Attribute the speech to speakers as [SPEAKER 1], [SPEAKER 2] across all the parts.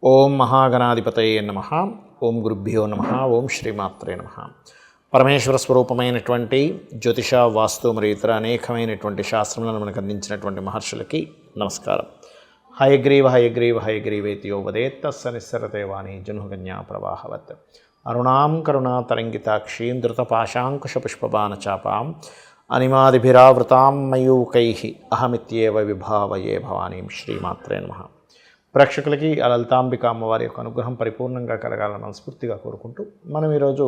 [SPEAKER 1] ఓం మహాగణాధిపతయే నమః. ఓం గురుభ్యో నమః. ఓం శ్రీమాత్రే నమః. పరమేశ్వర స్వరూపమైనటువంటి జ్యోతిష, వాస్తు మరియు ఇతర అనేకమైనటువంటి శాస్త్రములను మనకు అందించినటువంటి మహర్షులకి నమస్కారం. హయగ్రీవ హయగ్రీవ హయగ్రీవేతియో వదేత్ తస్స నిస్సరతే వాణి జనుకన్యా ప్రవాహవత్. అరుణాం కరుణాతరంగితాక్షీం ధృతపాశాంకుశపుష్పబాణచాపాం అనిమాదిభిరావృతాం మయూకైః అహమిత్యేవ విభావయే భవానీం. శ్రీమాత్రే నమః. ప్రేక్షకులకి ఆ లలితాంబిక అమ్మవారి యొక్క అనుగ్రహం పరిపూర్ణంగా కలగాలని మనస్ఫూర్తిగా కోరుకుంటూ మనం ఈరోజు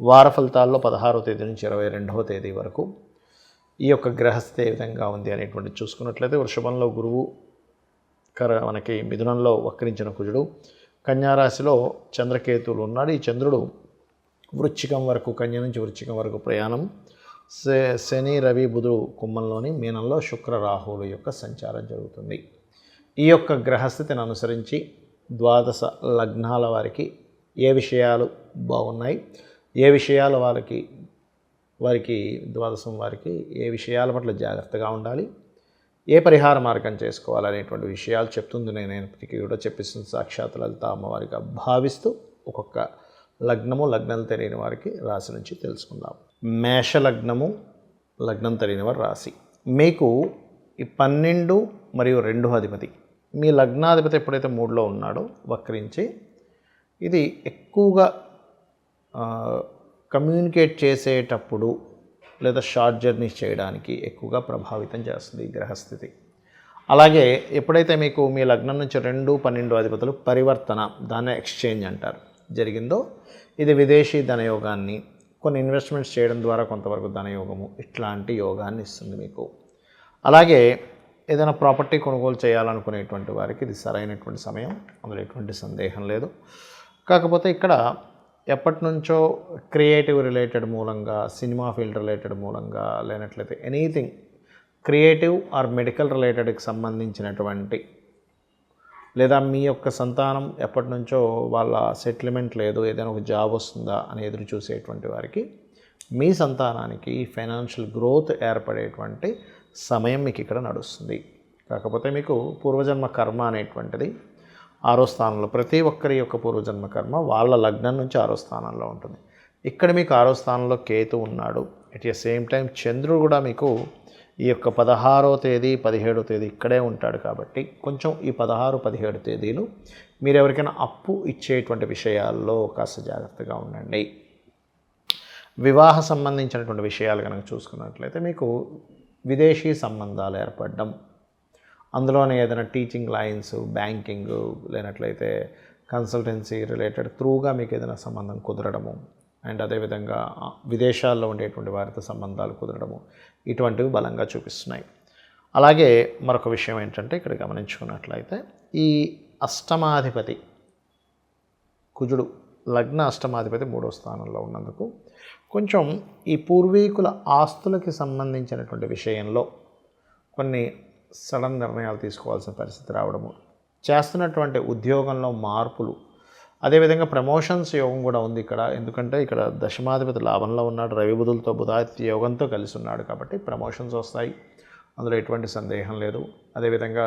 [SPEAKER 1] వార ఫలితాల్లో 16వ తేదీ నుంచి 22వ తేదీ వరకు ఈ యొక్క గ్రహస్థితి ఏ విధంగా ఉంది అనేటువంటి చూసుకున్నట్లయితే, వృషభంలో గురువు, మనకి మిథునంలో వక్రించిన కుజుడు, కన్యారాశిలో చంద్రకేతువులు ఉన్నాడు. ఈ చంద్రుడు వృశ్చికం వరకు, కన్య నుంచి వృశ్చికం వరకు ప్రయాణం. శని, రవి, బుధుడు కుంభంలోని, మీనంలో శుక్ర, రాహువుల యొక్క సంచారం జరుగుతుంది. ఈ యొక్క గ్రహస్థితిని అనుసరించి ద్వాదశ లగ్నాల వారికి ఏ విషయాలు బాగున్నాయి, ఏ విషయాలు వారికి ద్వాదశం వారికి ఏ విషయాల పట్ల జాగ్రత్తగా ఉండాలి, ఏ పరిహార మార్గం చేసుకోవాలనేటువంటి విషయాలు చెప్తుంది. నేనైనప్పటికీ కూడా చెప్పిస్తుంది సాక్షాత్ లలిత అమ్మవారిగా భావిస్తూ ఒక్కొక్క లగ్నము, లగ్నం తెలియని వారికి రాశి నుంచి తెలుసుకుందాం. మేష లగ్నము, లగ్నం తెలియని వారి రాశి. మీకు ఈ 12 మరియు 2 అధిపతి, మీ లగ్నాధిపతి ఎప్పుడైతే 3లో ఉన్నాడో వక్రించి, ఇది ఎక్కువగా కమ్యూనికేట్ చేసేటప్పుడు లేదా షార్ట్ జర్నీస్ చేయడానికి ఎక్కువగా ప్రభావితం చేస్తుంది ఈ గ్రహస్థితి. అలాగే ఎప్పుడైతే మీకు మీ లగ్నం నుంచి 2, 12 అధిపతులు పరివర్తన, దాన్ని ఎక్స్చేంజ్ అంటారు, జరిగిందో, ఇది విదేశీ ధనయోగాన్ని, కొన్ని ఇన్వెస్ట్మెంట్స్ చేయడం ద్వారా కొంతవరకు ధనయోగము, ఇట్లాంటి యోగాన్ని ఇస్తుంది మీకు. అలాగే ఏదైనా ప్రాపర్టీ కొనుగోలు చేయాలనుకునేటువంటి వారికి ఇది సరైనటువంటి సమయం, అందులో ఎటువంటి సందేహం లేదు. కాకపోతే ఇక్కడ ఎప్పటి నుంచో క్రియేటివ్ రిలేటెడ్ మూలంగా, సినిమా ఫీల్డ్ రిలేటెడ్ మూలంగా, లేనట్లయితే ఎనీథింగ్ క్రియేటివ్ ఆర్ మెడికల్ రిలేటెడ్కి సంబంధించినటువంటి, లేదా మీ యొక్క సంతానం ఎప్పటి నుంచో వాళ్ళ సెటిల్మెంట్ లేదు, ఏదైనా ఒక జాబ్ వస్తుందా అని ఎదురు చూసేటువంటి వారికి మీ సంతానానికి ఫైనాన్షియల్ గ్రోత్ ఏర్పడేటువంటి సమయం మీకు ఇక్కడ నడుస్తుంది. కాకపోతే మీకు పూర్వజన్మ కర్మ అనేటువంటిది 6వ స్థానంలో, ప్రతి ఒక్కరి యొక్క పూర్వజన్మ కర్మ వాళ్ళ లగ్నం నుంచి 6వ స్థానంలో ఉంటుంది. ఇక్కడ మీకు 6వ స్థానంలో కేతు ఉన్నాడు. ఎట్ ద సేమ్ టైం చంద్రుడు కూడా మీకు ఈ యొక్క 16వ తేదీ, 17వ తేదీ ఇక్కడే ఉంటాడు. కాబట్టి కొంచెం ఈ 16, 17 తేదీలు మీరు ఎవరికైనా అప్పు ఇచ్చేటువంటి విషయాల్లో కాస్త జాగ్రత్తగా ఉండండి. వివాహ సంబంధించినటువంటి విషయాలు కనుక చూసుకున్నట్లయితే మీకు విదేశీ సంబంధాలు ఏర్పడడం, అందులోనే ఏదైనా టీచింగ్ లైన్స్, బ్యాంకింగ్, లేనట్లయితే కన్సల్టెన్సీ రిలేటెడ్ త్రూగా మీకు ఏదైనా సంబంధం కుదరడము, అండ్ అదేవిధంగా విదేశాల్లో ఉండేటువంటి వారితో సంబంధాలు కుదరడము, ఇటువంటివి బలంగా చూపిస్తున్నాయి. అలాగే మరొక విషయం ఏంటంటే, ఇక్కడ గమనించుకున్నట్లయితే ఈ అష్టమాధిపతి కుజుడు, లగ్న అష్టమాధిపతి 3వ స్థానంలో ఉన్నందుకు కొంచెం ఈ పూర్వీకుల ఆస్తులకి సంబంధించినటువంటి విషయంలో కొన్ని సడన్ నిర్ణయాలు తీసుకోవాల్సిన పరిస్థితి రావడము, చేస్తున్నటువంటి ఉద్యోగంలో మార్పులు, అదేవిధంగా ప్రమోషన్స్ యోగం కూడా ఉంది ఇక్కడ. ఎందుకంటే ఇక్కడ దశమాధిపతి లాభంలో ఉన్నాడు, రవి బుధులతో, బుధాదిత్య యోగంతో కలిసి ఉన్నాడు. కాబట్టి ప్రమోషన్స్ వస్తాయి, అందులో ఎటువంటి సందేహం లేదు. అదేవిధంగా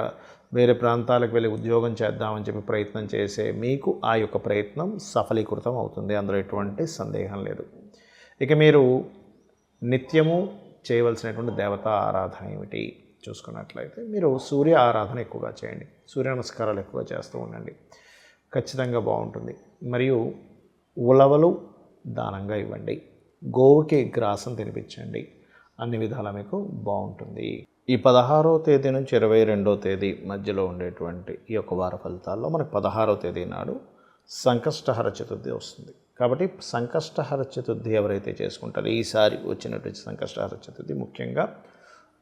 [SPEAKER 1] వేరే ప్రాంతాలకు వెళ్ళి ఉద్యోగం చేద్దామని చెప్పి ప్రయత్నం చేసే మీకు ఆ యొక్క ప్రయత్నం సఫలీకృతం అవుతుంది, అందులో ఎటువంటి సందేహం లేదు. ఇక మీరు నిత్యము చేయవలసినటువంటి దేవతా ఆరాధన ఏమిటి చూసుకున్నట్లయితే, మీరు సూర్య ఆరాధన ఎక్కువగా చేయండి, సూర్య నమస్కారాలు ఎక్కువగా చేస్తూ ఉండండి, ఖచ్చితంగా బాగుంటుంది. మరియు ఉలవలు దానంగా ఇవ్వండి, గోవుకి గ్రాసం తినిపించండి, అన్ని విధాలా మీకు బాగుంటుంది. ఈ 16వ తేదీ నుంచి 22వ తేదీ మధ్యలో ఉండేటువంటి ఈ యొక్క వార ఫలితాల్లో మనకు 16వ తేదీ నాడు సంకష్టహర చతుర్థి వస్తుంది. కాబట్టి సంకష్టహర చతుర్థి ఎవరైతే చేసుకుంటారో, ఈసారి వచ్చినటువంటి సంకష్టహర చతుర్థి ముఖ్యంగా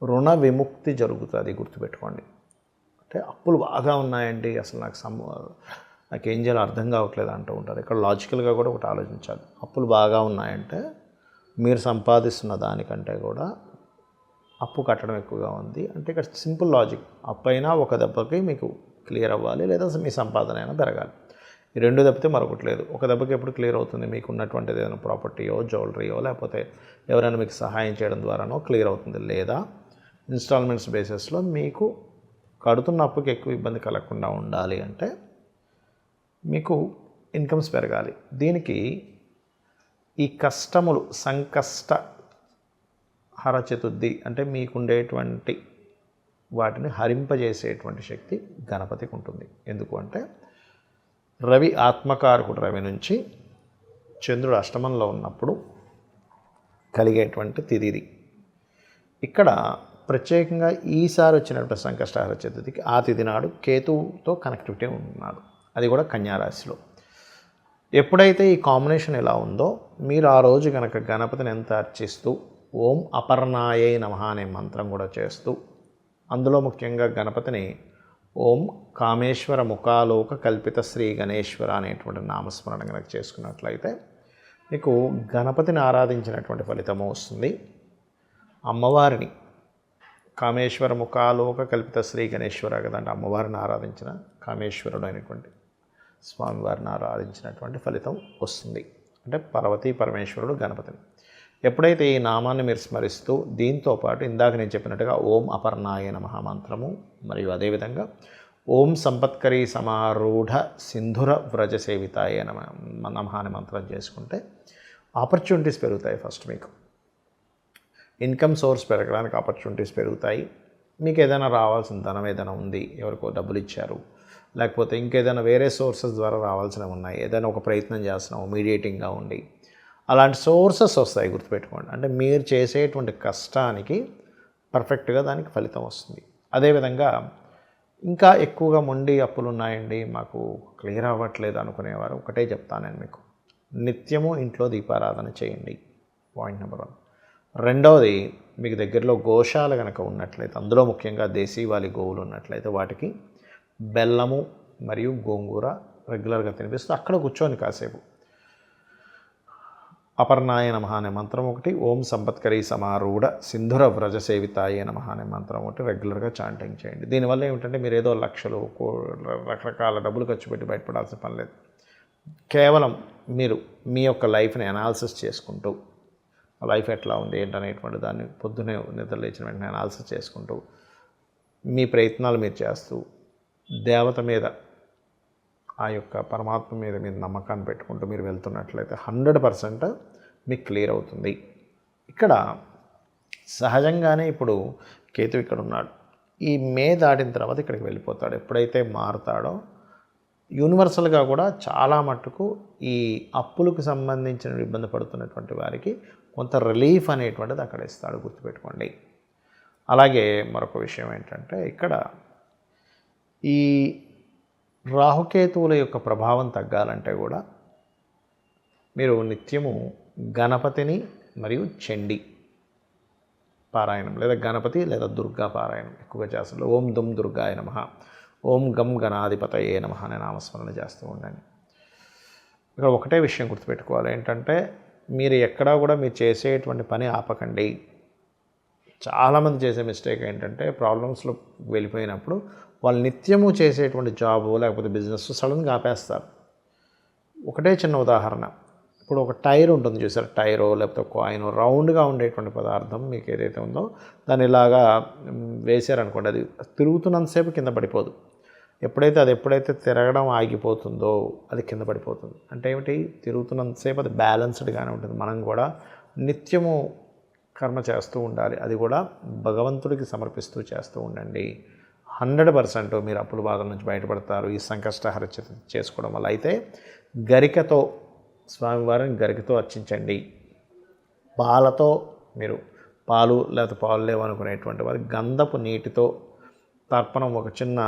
[SPEAKER 1] రుణ విముక్తి జరుగుతుంది, గుర్తుపెట్టుకోండి. అంటే అప్పులు బాగా ఉన్నాయండి, అసలు నాకేం చేయాలో అర్థం కావట్లేదు అంటూ ఉంటారు. ఇక్కడ లాజికల్గా కూడా ఒకటి ఆలోచించాలి. అప్పులు బాగా ఉన్నాయంటే మీరు సంపాదిస్తున్న దానికంటే కూడా అప్పు కట్టడం ఎక్కువగా ఉంది అంటే, ఇక్కడ సింపుల్ లాజిక్, అప్పు అయినా ఒక దెబ్బకి మీకు క్లియర్ అవ్వాలి, లేదా మీ సంపాదన అయినా పెరగాలి. ఈ 2 తప్పితే మరొకటి లేదు. ఒక దెబ్బకి ఎప్పుడు క్లియర్ అవుతుంది, మీకు ఉన్నటువంటిది ఏదైనా ప్రాపర్టీయో, జ్యువెలరీయో, లేకపోతే ఎవరైనా మీకు సహాయం చేయడం ద్వారానో క్లియర్ అవుతుంది, లేదా ఇన్స్టాల్మెంట్స్ బేసిస్లో మీకు కడుతున్న అప్పుకి ఎక్కువ ఇబ్బంది కలగకుండా ఉండాలి అంటే మీకు ఇన్కమ్స్ పెరగాలి. దీనికి ఈ కష్టములు సంకష్ట హర చతుర్థి అంటే మీకుండేటువంటి వాటిని హరింపజేసేటువంటి శక్తి గణపతికి ఉంటుంది. ఎందుకు అంటే రవి ఆత్మకారకుడు, రవి నుంచి చంద్రుడు అష్టమంలో ఉన్నప్పుడు కలిగేటువంటి తిథిది. ఇక్కడ ప్రత్యేకంగా ఈసారి వచ్చినటువంటి సంకష్టహర చతుర్థికి ఆ తిథి నాడు కేతువుతో కనెక్టివిటీ ఉన్నాడు, అది కూడా కన్యారాశిలో. ఎప్పుడైతే ఈ కాంబినేషన్ ఎలా ఉందో మీరు ఆ రోజు కనుక గణపతిని ఎంత అర్చిస్తూ ఓం అపర్ణాయై నమః అనే మంత్రం కూడా చేస్తూ, అందులో ముఖ్యంగా గణపతిని ఓం కామేశ్వర ముఖాలోక కల్పిత శ్రీ గణేశ్వర అనేటువంటి నామస్మరణ కనుక చేసుకున్నట్లయితే మీకు గణపతిని ఆరాధించినటువంటి ఫలితము వస్తుంది. అమ్మవారిని కామేశ్వర ముఖాలోక కల్పిత శ్రీ గణేశ్వర కదంటే అమ్మవారిని ఆరాధించిన కామేశ్వరుడు అయినటువంటి స్వామివారిని ఆరాధించినటువంటి ఫలితం వస్తుంది. అంటే పార్వతీ పరమేశ్వరుడు గణపతిని. ఎప్పుడైతే ఈ నామాన్ని మీరు స్మరిస్తూ దీంతో పాటు ఇందాక నేను చెప్పినట్టుగా ఓం అపర్ణాయ నమః మంత్రము మరియు అదేవిధంగా ఓం సంపత్కరీ సమారూఢ సింధుర వ్రజ సేవితాయ నమః అనే మంత్రం చేసుకుంటే ఆపర్చునిటీస్ పెరుగుతాయి. ఫస్ట్ మీకు ఇన్కమ్ సోర్స్ పెరగడానికి ఆపర్చునిటీస్ పెరుగుతాయి. మీకు ఏదైనా రావాల్సిన ధనం ఏదైనా ఉంది, ఎవరికో డబ్బులు ఇచ్చారు, లేకపోతే ఇంకేదైనా వేరే సోర్సెస్ ద్వారా రావాల్సినవి ఉన్నాయి, ఏదైనా ఒక ప్రయత్నం చేస్తున్నాము మీడియేటింగ్గా ఉండి, అలాంటి సోర్సెస్ వస్తాయి. గుర్తుపెట్టుకోండి. అంటే మీరు చేసేటువంటి కష్టానికి పర్ఫెక్ట్గా దానికి ఫలితం వస్తుంది. అదేవిధంగా ఇంకా ఎక్కువగా మొండి అప్పులు ఉన్నాయండి, మాకు క్లియర్ అవ్వట్లేదు అనుకునేవారు ఒకటే చెప్తాను నేను మీకు, నిత్యము ఇంట్లో దీపారాధన చేయండి. Point number 1. రెండవది, మీకు దగ్గరలో గోశాల కనుక ఉన్నట్లయితే, అందులో ముఖ్యంగా దేశీవాలి గోవులు ఉన్నట్లయితే వాటికి బెల్లము మరియు గోంగూర రెగ్యులర్గా తినిపిస్తూ అక్కడ కూర్చొని కాసేపు అపర్ణాయ నమః అనే మంత్రం ఒకటి, ఓం సంపత్కరీ సమారూఢ సింధుర వ్రజ సేవితాయ నమః అనే మంత్రం ఒకటి రెగ్యులర్గా చాంటింగ్ చేయండి. దీనివల్ల ఏమిటంటే మీరు ఏదో లక్షలు రకరకాల డబ్బులు ఖర్చు పెట్టి బయటపడాల్సిన పని లేదు. కేవలం మీరు మీ యొక్క లైఫ్ని అనాలిసిస్ చేసుకుంటూ, లైఫ్ ఎట్లా ఉంది ఏంటనేటువంటి దాన్ని పొద్దునే నిద్ర లేచిన వెంటనే అనాలిసిస్ చేసుకుంటూ మీ ప్రయత్నాలు మీరు చేస్తూ దేవత మీద, ఆ యొక్క పరమాత్మ మీద మీరు నమ్మకాన్ని పెట్టుకుంటూ మీరు వెళ్తున్నట్లయితే 100% మీకు క్లియర్ అవుతుంది. ఇక్కడ సహజంగానే ఇప్పుడు కేతు ఇక్కడ ఉన్నాడు, ఈ మే దాటిన తర్వాత ఇక్కడికి వెళ్ళిపోతాడు. ఎప్పుడైతే మారుతాడో యూనివర్సల్గా కూడా చాలా మట్టుకు ఈ అప్పులకు సంబంధించిన ఇబ్బంది పడుతున్నటువంటి వారికి కొంత రిలీఫ్ అనేటువంటిది అక్కడ ఇస్తాడు, గుర్తుపెట్టుకోండి. అలాగే మరొక విషయం ఏంటంటే ఇక్కడ ఈ రాహుకేతువుల యొక్క ప్రభావం తగ్గాలంటే కూడా మీరు నిత్యము గణపతిని మరియు చండి పారాయణం లేదా గణపతి లేదా దుర్గా పారాయణం ఎక్కువగా చేస్తారు. ఓం దుమ్ దుర్గాయ నమః, ఓం గం గణాధిపతయే నమః అనే నామస్మరణ చేస్తూ ఉండండి. ఇక్కడ ఒకటే విషయం గుర్తుపెట్టుకోవాలి ఏంటంటే మీరు ఎక్కడా కూడా మీరు చేసేటువంటి పని ఆపకండి. చాలామంది చేసే మిస్టేక్ ఏంటంటే ప్రాబ్లమ్స్లో వెళ్ళిపోయినప్పుడు వాళ్ళు నిత్యము చేసేటువంటి జాబు లేకపోతే బిజినెస్ సడన్గా ఆపేస్తారు. ఒకటే చిన్న ఉదాహరణ, ఇప్పుడు ఒక టైర్ ఉంటుంది చూసారు, టైరో లేకపోతే కాయిన్ రౌండ్గా ఉండేటువంటి పదార్థం మీకు ఏదైతే ఉందో దాన్ని ఇలాగా వేసారనుకోండి, అది తిరుగుతున్నంతసేపు కింద పడిపోదు. ఎప్పుడైతే తిరగడం ఆగిపోతుందో అది కింద పడిపోతుంది. అంటే ఏమిటి, తిరుగుతున్నంతసేపు అది బ్యాలెన్స్డ్గానే ఉంటుంది. మనం కూడా నిత్యము కర్మ చేస్తూ ఉండాలి, అది కూడా భగవంతుడికి సమర్పిస్తూ చేస్తూ ఉండండి. 100% మీరు అప్పుల బాధల నుంచి బయటపడతారు ఈ సంకష్టహర చేసుకోవడం వల్ల. అయితే గరికతో స్వామివారిని గరికతో అర్చించండి. పాలతో మీరు పాలు లేకపోతే పాలు లేవనుకునేటువంటి వారి గంధపు నీటితో తర్పణం, ఒక చిన్న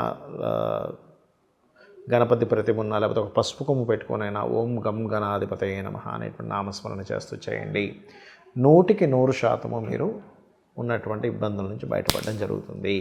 [SPEAKER 1] గణపతి ప్రతిమ ఉన్నా లేకపోతే ఒక పసుపు కొమ్ము పెట్టుకునైనా ఓం గం గణాధిపతయే నమః అనేటువంటి నామస్మరణ చేస్తూ చేయండి. 100% మీరు ఉన్నటువంటి ఇబ్బందుల నుంచి బయటపడడం జరుగుతుంది.